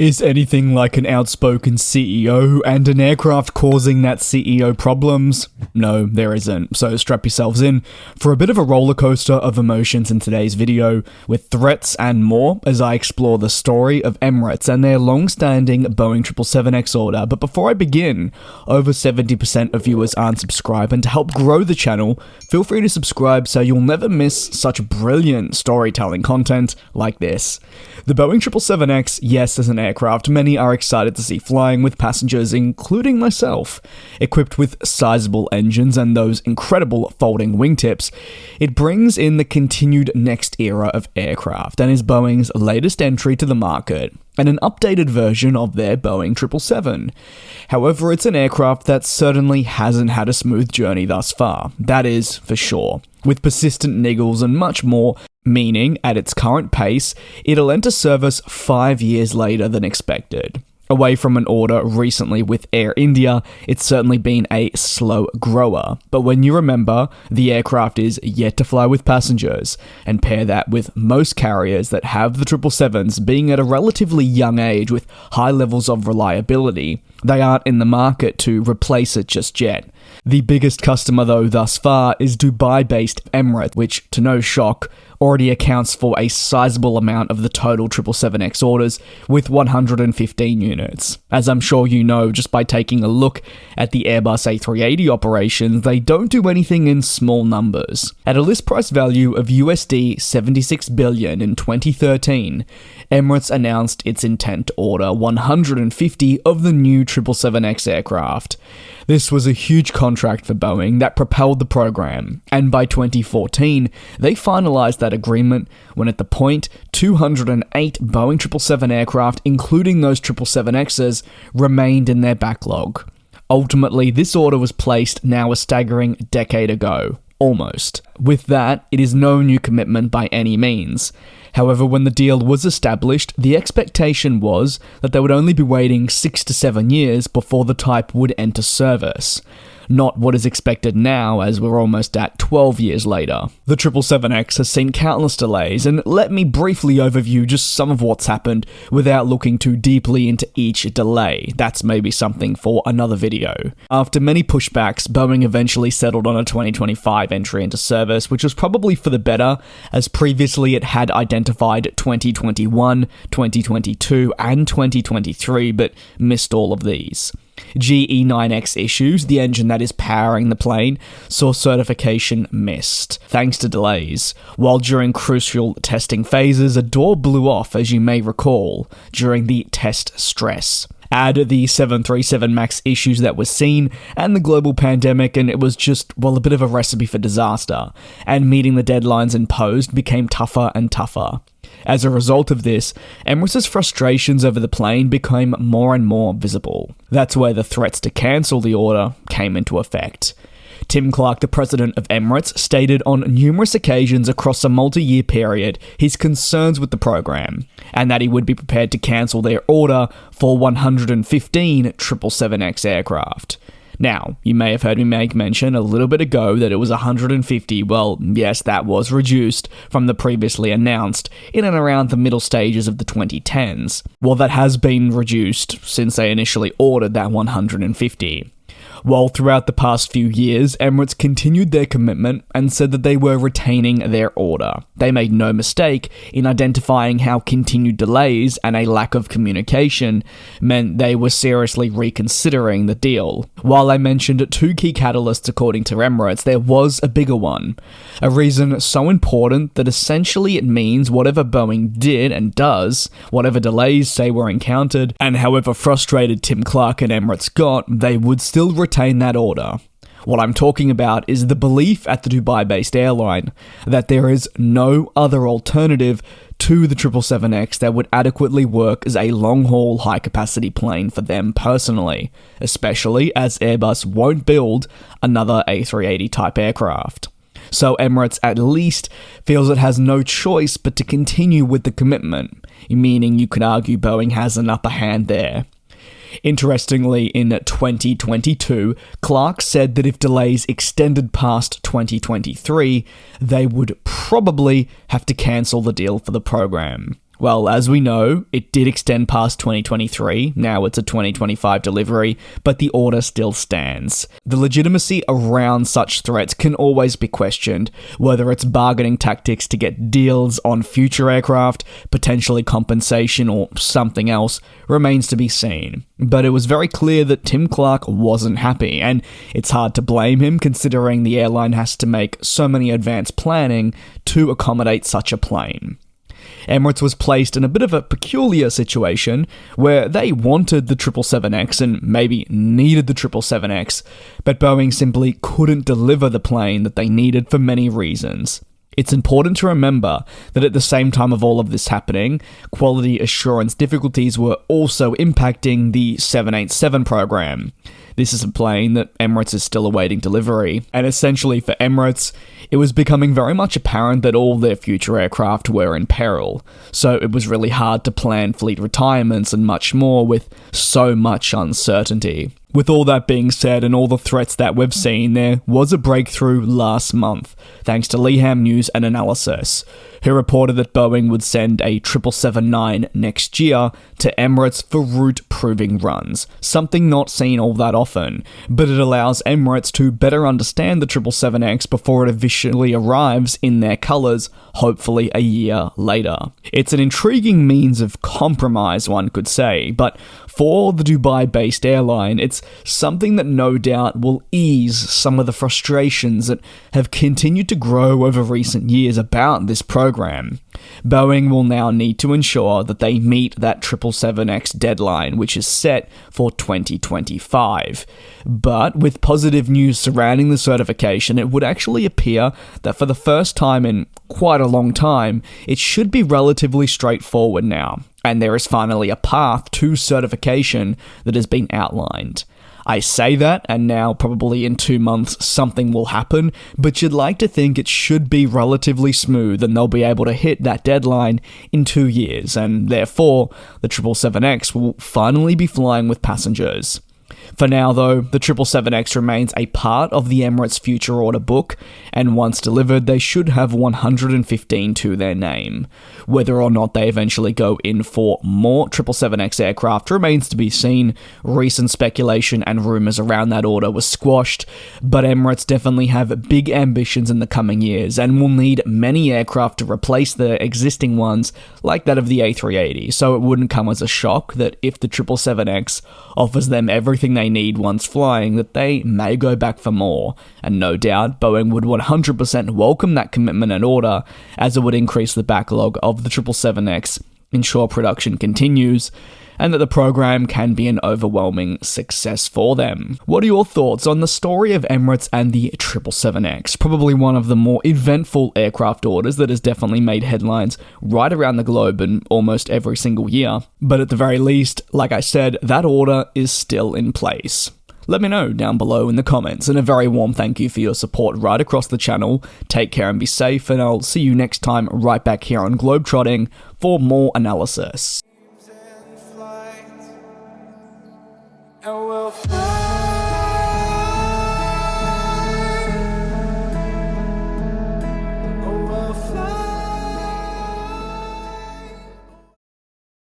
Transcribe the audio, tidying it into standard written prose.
Is anything like an outspoken CEO and an aircraft causing that CEO problems? No, there isn't, so strap yourselves in for a bit of a roller coaster of emotions in today's video, with threats and more as I explore the story of Emirates and their long-standing Boeing 777X order. But before I begin, over 70% of viewers aren't subscribed, and to help grow the channel, feel free to subscribe so you'll never miss such brilliant storytelling content like this. The Boeing 777X, yes, is an aircraft many are excited to see flying, with passengers, including myself. Equipped with sizable engines and those incredible folding wingtips, it brings in the continued next era of aircraft and is Boeing's latest entry to the market, and an updated version of their Boeing 777. However, it's an aircraft that certainly hasn't had a smooth journey thus far, that is for sure, with persistent niggles and much more, meaning, at its current pace, it'll enter service 5 years later than expected. Away from an order recently with Air India, it's certainly been a slow grower. But when you remember the aircraft is yet to fly with passengers, and pair that with most carriers that have the 777s being at a relatively young age with high levels of reliability, they aren't in the market to replace it just yet. The biggest customer though thus far is Dubai-based Emirates, which, to no shock, already accounts for a sizable amount of the total 777X orders, with 115 units. As I'm sure you know just by taking a look at the Airbus A380 operations, they don't do anything in small numbers. At a list price value of USD 76 billion in 2013, Emirates announced its intent to order 150 of the new 777X aircraft. This was a huge contract for Boeing that propelled the program, and by 2014, they finalized that agreement when at the point, 208 Boeing 777 aircraft, including those 777Xs, remained in their backlog. Ultimately, this order was placed now a staggering decade ago. Almost. With that, it is no new commitment by any means. However, when the deal was established, the expectation was that they would only be waiting 6 to 7 years before the type would enter service. Not what is expected now, as we're almost at 12 years later. The 777X has seen countless delays, and let me briefly overview just some of what's happened without looking too deeply into each delay. That's maybe something for another video. After many pushbacks, Boeing eventually settled on a 2025 entry into service, which was probably for the better, as previously it had identified 2021, 2022, and 2023, but missed all of these. GE9X issues, the engine that is powering the plane, saw certification missed, thanks to delays, while during crucial testing phases, a door blew off, as you may recall, during the test stress. Add the 737 MAX issues that were seen, and the global pandemic, and it was just, well, a bit of a recipe for disaster, and meeting the deadlines imposed became tougher and tougher. As a result of this, Emirates' frustrations over the plane became more and more visible. That's where the threats to cancel the order came into effect. Tim Clark, the president of Emirates, stated on numerous occasions across a multi-year period his concerns with the program, and that he would be prepared to cancel their order for 115 777X aircraft. Now, you may have heard me make mention a little bit ago that it was 150. Well, yes, that was reduced from the previously announced in and around the middle stages of the 2010s. Well, that has been reduced since they initially ordered that 150. While throughout the past few years, Emirates continued their commitment and said that they were retaining their order. They made no mistake in identifying how continued delays and a lack of communication meant they were seriously reconsidering the deal. While I mentioned 2 key catalysts according to Emirates, there was a bigger one. A reason so important that essentially it means whatever Boeing did and does, whatever delays say were encountered, and however frustrated Tim Clark and Emirates got, they would still retain that order. What I'm talking about is the belief at the Dubai-based airline that there is no other alternative to the 777X that would adequately work as a long-haul, high-capacity plane for them personally, especially as Airbus won't build another A380 type aircraft. So Emirates at least feels it has no choice but to continue with the commitment, meaning you could argue Boeing has an upper hand there. Interestingly, in 2022, Clark said that if delays extended past 2023, they would probably have to cancel the deal for the program. Well, as we know, it did extend past 2023, now it's a 2025 delivery, but the order still stands. The legitimacy around such threats can always be questioned, whether it's bargaining tactics to get deals on future aircraft, potentially compensation, or something else remains to be seen. But it was very clear that Tim Clark wasn't happy, and it's hard to blame him considering the airline has to make so many advanced planning to accommodate such a plane. Emirates was placed in a bit of a peculiar situation where they wanted the 777X and maybe needed the 777X, but Boeing simply couldn't deliver the plane that they needed for many reasons. It's important to remember that at the same time of all of this happening, quality assurance difficulties were also impacting the 787 program. This is a plane that Emirates is still awaiting delivery, and essentially for Emirates, it was becoming very much apparent that all their future aircraft were in peril, so it was really hard to plan fleet retirements and much more with so much uncertainty. With all that being said and all the threats that we've seen, there was a breakthrough last month, thanks to Leham News and Analysis, who reported that Boeing would send a 777-9 next year to Emirates for route proving runs, something not seen all that often, but it allows Emirates to better understand the 777X before it officially arrives in their colours, hopefully a year later. It's an intriguing means of compromise, one could say, but for the Dubai-based airline, it's something that no doubt will ease some of the frustrations that have continued to grow over recent years about this program. Boeing will now need to ensure that they meet that 777X deadline, which is set for 2025. But with positive news surrounding the certification, it would actually appear that for the first time in quite a long time, it should be relatively straightforward now, and there is finally a path to certification that has been outlined. I say that, and now probably in 2 months something will happen, but you'd like to think it should be relatively smooth and they'll be able to hit that deadline in 2 years, and therefore the 777X will finally be flying with passengers. For now though, the 777X remains a part of the Emirates future order book, and once delivered they should have 115 to their name. Whether or not they eventually go in for more 777X aircraft remains to be seen. Recent speculation and rumours around that order was squashed, but Emirates definitely have big ambitions in the coming years and will need many aircraft to replace the existing ones like that of the A380, so it wouldn't come as a shock that if the 777X offers them everything they need once flying, that they may go back for more, and no doubt Boeing would 100% welcome that commitment and order, as it would increase the backlog of the 777X, ensure production continues, and that the program can be an overwhelming success for them. What are your thoughts on the story of Emirates and the 777X? Probably one of the more eventful aircraft orders that has definitely made headlines right around the globe and almost every single year. But at the very least, like I said, that order is still in place. Let me know down below in the comments, and a very warm thank you for your support right across the channel. Take care and be safe, and I'll see you next time right back here on GlobeTrotting for more analysis. And we'll fly.